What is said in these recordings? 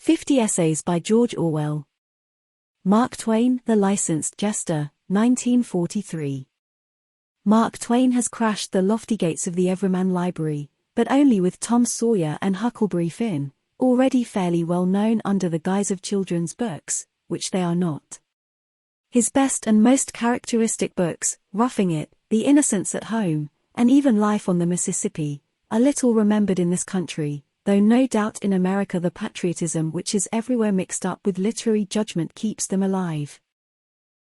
50 Essays by George Orwell. Mark Twain, The Licensed Jester, 1943. Mark Twain has crashed the lofty gates of the Everyman Library, but only with Tom Sawyer and Huckleberry Finn, already fairly well known under the guise of children's books, which they are not. His best and most characteristic books, Roughing It, The Innocents at Home, and even Life on the Mississippi, are little remembered in this country, though no doubt in America the patriotism which is everywhere mixed up with literary judgment keeps them alive.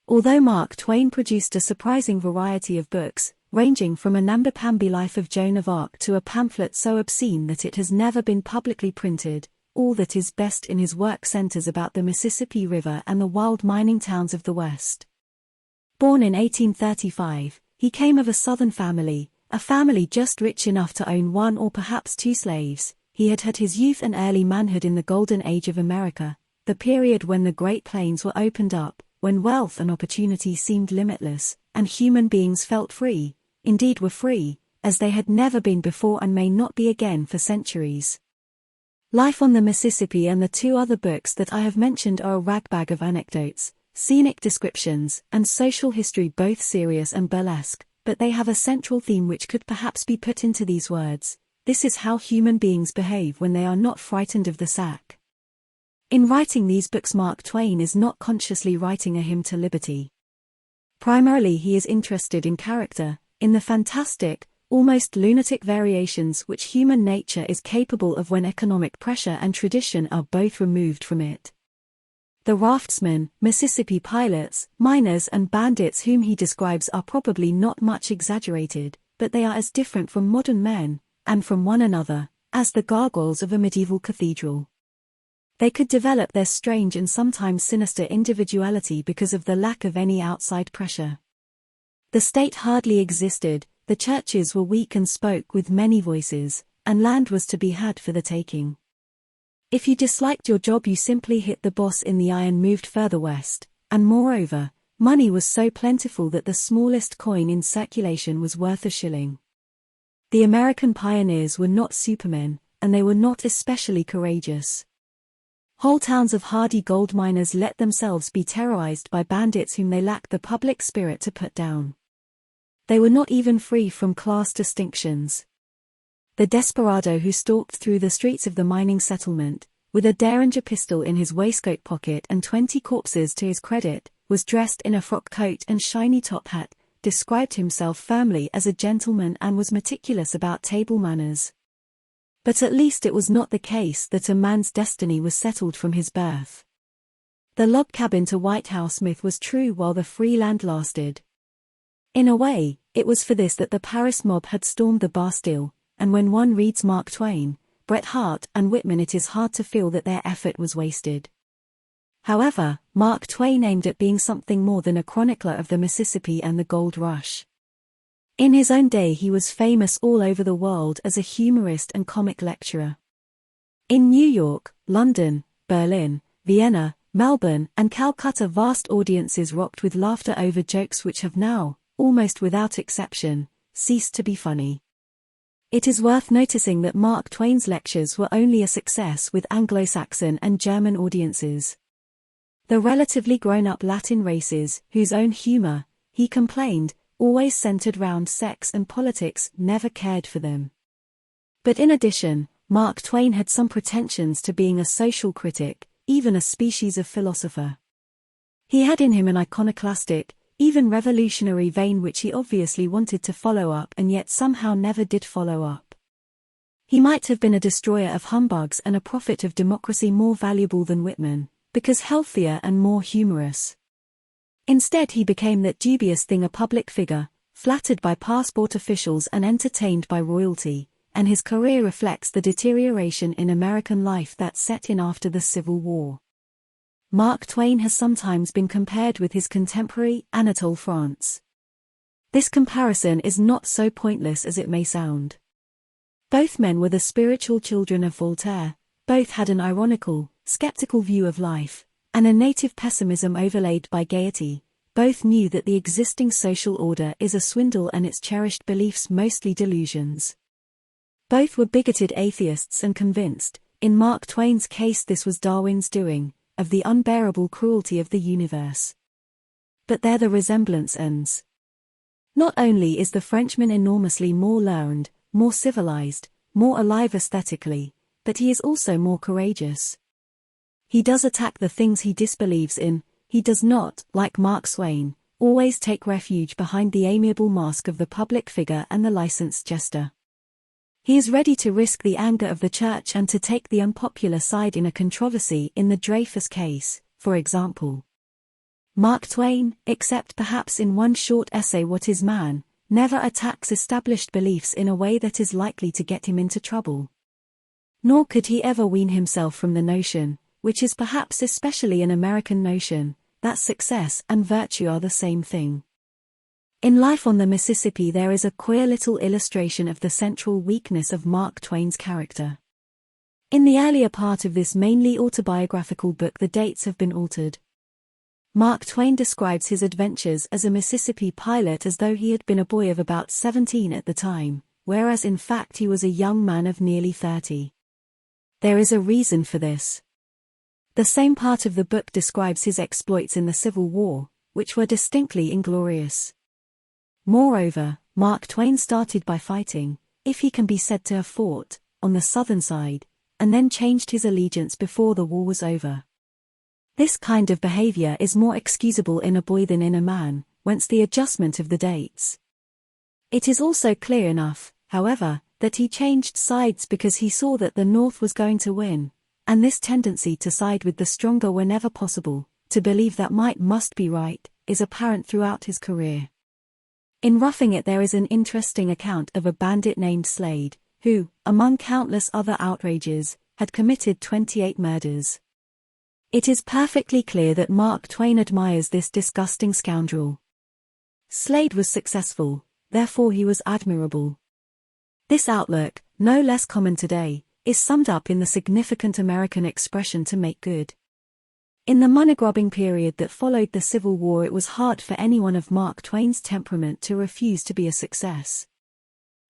Although Mark Twain produced a surprising variety of books, ranging from a namby-pamby life of Joan of Arc to a pamphlet so obscene that it has never been publicly printed, all that is best in his work centers about the Mississippi River and the wild mining towns of the West. Born in 1835, he came of a Southern family, a family just rich enough to own one or perhaps two slaves. He had had his youth and early manhood in the Golden Age of America, the period when the Great Plains were opened up, when wealth and opportunity seemed limitless, and human beings felt free, indeed were free, as they had never been before and may not be again for centuries. Life on the Mississippi and the two other books that I have mentioned are a ragbag of anecdotes, scenic descriptions, and social history, both serious and burlesque, but they have a central theme which could perhaps be put into these words: this is how human beings behave when they are not frightened of the sack. In writing these books, Mark Twain is not consciously writing a hymn to liberty. Primarily he is interested in character, in the fantastic, almost lunatic variations which human nature is capable of when economic pressure and tradition are both removed from it. The raftsmen, Mississippi pilots, miners and bandits whom he describes are probably not much exaggerated, but they are as different from modern men, and from one another, as the gargoyles of a medieval cathedral. They could develop their strange and sometimes sinister individuality because of the lack of any outside pressure. The state hardly existed, the churches were weak and spoke with many voices, and land was to be had for the taking. If you disliked your job, you simply hit the boss in the eye and moved further west, and moreover, money was so plentiful that the smallest coin in circulation was worth a shilling. The American pioneers were not supermen, and they were not especially courageous. Whole towns of hardy gold miners let themselves be terrorized by bandits whom they lacked the public spirit to put down. They were not even free from class distinctions. The desperado who stalked through the streets of the mining settlement, with a Derringer pistol in his waistcoat pocket and 20 corpses to his credit, was dressed in a frock coat and shiny top hat, described himself firmly as a gentleman and was meticulous about table manners. But at least it was not the case that a man's destiny was settled from his birth. The log cabin to White House myth was true while the free land lasted. In a way, it was for this that the Paris mob had stormed the Bastille, and when one reads Mark Twain, Bret Harte and Whitman, it is hard to feel that their effort was wasted. However, Mark Twain aimed at being something more than a chronicler of the Mississippi and the gold rush. In his own day he was famous all over the world as a humorist and comic lecturer. In New York, London, Berlin, Vienna, Melbourne, and Calcutta vast audiences rocked with laughter over jokes which have now, almost without exception, ceased to be funny. It is worth noticing that Mark Twain's lectures were only a success with Anglo-Saxon and German audiences. The relatively grown-up Latin races, whose own humor, he complained, always centered round sex and politics, never cared for them. But in addition, Mark Twain had some pretensions to being a social critic, even a species of philosopher. He had in him an iconoclastic, even revolutionary vein which he obviously wanted to follow up and yet somehow never did follow up. He might have been a destroyer of humbugs and a prophet of democracy more valuable than Whitman, because healthier and more humorous. Instead he became that dubious thing, a public figure, flattered by passport officials and entertained by royalty, and his career reflects the deterioration in American life that set in after the Civil War. Mark Twain has sometimes been compared with his contemporary, Anatole France. This comparison is not so pointless as it may sound. Both men were the spiritual children of Voltaire, both had an ironical, skeptical view of life, and a native pessimism overlaid by gaiety. Both knew that the existing social order is a swindle and its cherished beliefs mostly delusions. Both were bigoted atheists and convinced, In Mark Twain's case, this was Darwin's doing, of the unbearable cruelty of the universe. But there the resemblance ends. Not only is the Frenchman enormously more learned, more civilized, more alive aesthetically, but he is also more courageous. He does attack the things he disbelieves in. He does not, like Mark Twain, always take refuge behind the amiable mask of the public figure and the licensed jester. He is ready to risk the anger of the church and to take the unpopular side in a controversy. In the Dreyfus case, for example, Mark Twain, except perhaps in one short essay What is Man, never attacks established beliefs in a way that is likely to get him into trouble. Nor could he ever wean himself from the notion, which is perhaps especially an American notion, that success and virtue are the same thing. In Life on the Mississippi there is a queer little illustration of the central weakness of Mark Twain's character. In the earlier part of this mainly autobiographical book the dates have been altered. Mark Twain describes his adventures as a Mississippi pilot as though he had been a boy of about 17 at the time, whereas in fact he was a young man of nearly 30. There is a reason for this. The same part of the book describes his exploits in the Civil War, which were distinctly inglorious. Moreover, Mark Twain started by fighting, if he can be said to have fought, on the southern side, and then changed his allegiance before the war was over. This kind of behavior is more excusable in a boy than in a man, whence the adjustment of the dates. It is also clear enough, however, that he changed sides because he saw that the North was going to win, and this tendency to side with the stronger whenever possible, to believe that might must be right, is apparent throughout his career. In Roughing It there is an interesting account of a bandit named Slade, who, among countless other outrages, had committed 28 murders. It is perfectly clear that Mark Twain admires this disgusting scoundrel. Slade was successful, therefore he was admirable. This outlook, no less common today, is summed up in the significant American expression to make good. In the money-grubbing period that followed the Civil War it was hard for anyone of Mark Twain's temperament to refuse to be a success.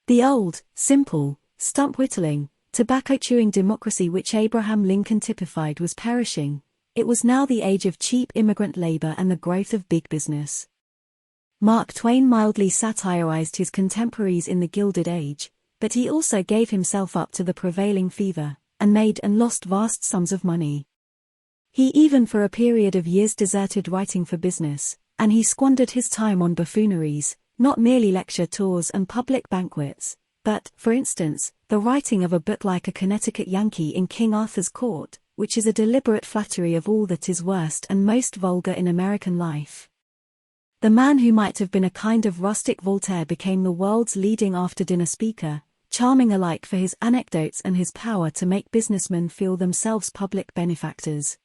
The old, simple, stump-whittling, tobacco-chewing democracy which Abraham Lincoln typified was perishing. It was now the age of cheap immigrant labor and the growth of big business. Mark Twain mildly satirized his contemporaries in the Gilded Age, but he also gave himself up to the prevailing fever, and made and lost vast sums of money. He even for a period of years deserted writing for business, and he squandered his time on buffooneries, not merely lecture tours and public banquets, but, for instance, the writing of a book like A Connecticut Yankee in King Arthur's Court, which is a deliberate flattery of all that is worst and most vulgar in American life. The man who might have been a kind of rustic Voltaire became the world's leading after-dinner speaker, charming alike for his anecdotes and his power to make businessmen feel themselves public benefactors.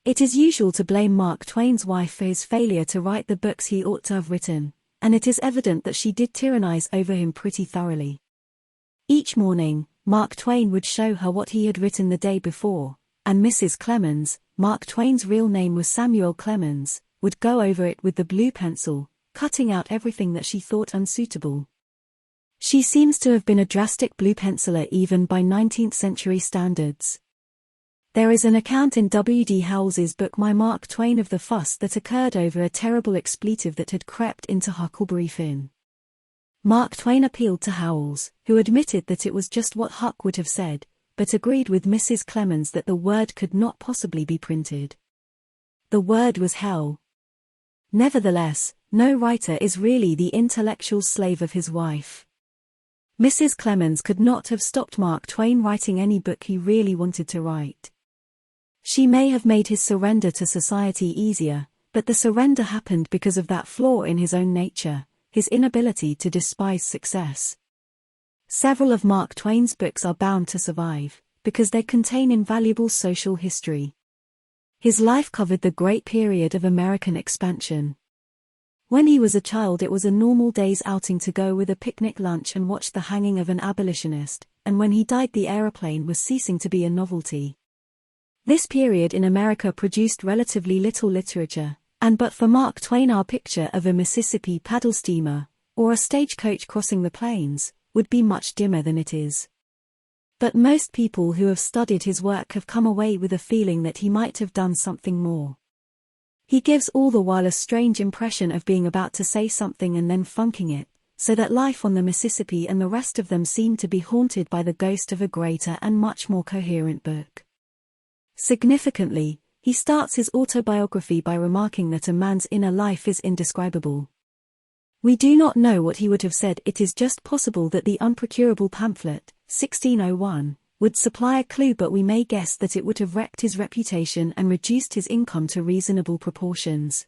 It is usual to blame Mark Twain's wife for his failure to write the books he ought to have written, and it is evident that she did tyrannize over him pretty thoroughly. Each morning, Mark Twain would show her what he had written the day before, and Mrs. Clemens, Mark Twain's real name was Samuel Clemens, would go over it with the blue pencil, cutting out everything that she thought unsuitable. She seems to have been a drastic blue penciler even by 19th century standards. There is an account in W. D. Howells's book My Mark Twain of the fuss that occurred over a terrible expletive that had crept into Huckleberry Finn. Mark Twain appealed to Howells, who admitted that it was just what Huck would have said, but agreed with Mrs. Clemens that the word could not possibly be printed. The word was hell. Nevertheless, no writer is really the intellectual slave of his wife. Mrs. Clemens could not have stopped Mark Twain writing any book he really wanted to write. She may have made his surrender to society easier, but the surrender happened because of that flaw in his own nature, his inability to despise success. Several of Mark Twain's books are bound to survive, because they contain invaluable social history. His life covered the great period of American expansion. When he was a child it was a normal day's outing to go with a picnic lunch and watch the hanging of an abolitionist, and when he died the aeroplane was ceasing to be a novelty. This period in America produced relatively little literature, and but for Mark Twain our picture of a Mississippi paddle steamer, or a stagecoach crossing the plains, would be much dimmer than it is. But most people who have studied his work have come away with a feeling that he might have done something more. He gives all the while a strange impression of being about to say something and then funking it, so that life on the Mississippi and the rest of them seem to be haunted by the ghost of a greater and much more coherent book. Significantly, he starts his autobiography by remarking that a man's inner life is indescribable. We do not know what he would have said. It is just possible that the unprocurable pamphlet, 1601, would supply a clue, but we may guess that it would have wrecked his reputation and reduced his income to reasonable proportions.